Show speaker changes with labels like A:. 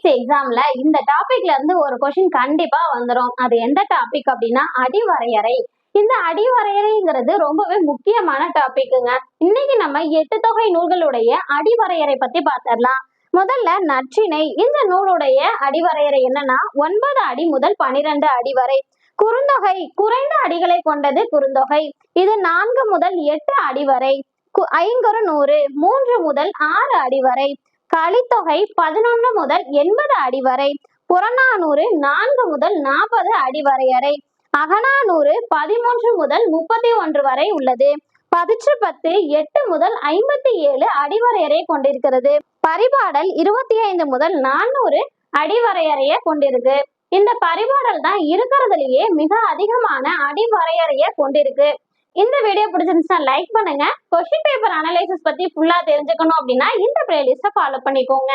A: TNPSC எக்ஸாம்ல இந்த டாபிக்ல இருந்து ஒரு கொஸ்டின் கண்டிப்பா வந்துடும். அது எந்த டாபிக் அப்படின்னா அடிவரையறை. இந்த அடிவரையறைங்கிறது ரொம்பவே முக்கியமான டாபிக்குங்க. இன்னைக்கு நம்ம 8 தொகை நூல்களுடைய அடிவரையறை பத்தி பார்த்திடலாம். முதல்ல நற்றிணை. இந்த நூலுடைய அடிவரையறை என்னன்னா 9 அடி முதல் 12 அடி வரை. குறுந்தொகை குறைந்த அடிகளை கொண்டது குறுந்தொகை. இது 4 முதல் 8 அடி வரை. ஐங்குறுநூறு 3 முதல் 6 அடி வரை. கலித்தொகை 11 முதல் 80 அடி வரை. புறநானூறு 4 முதல் 40 அடி வரையறை. அகநானூறு 13 முதல் 31 வரை உள்ளது. பதிற்று 8 முதல் 57 அடிவரையறை கொண்டிருக்கிறது. பரிபாடல் 25 முதல் 400 அடிவரையறையை கொண்டிருக்கு. இந்த பரிபாடல் தான் இருக்கிறதுலயே மிக அதிகமான அடிவரையறையை கொண்டிருக்கு. இந்த வீடியோ பிடிச்சிருந்துச்சுன்னா லைக் பண்ணுங்க. கொஸ்டின் பேப்பர் அனலைசிஸ் பத்தி ஃபுல்லா தெரிஞ்சுக்கணும் அப்படின்னா இந்த பிளேலிஸ்ட ஃபாலோ பண்ணிக்கோங்க.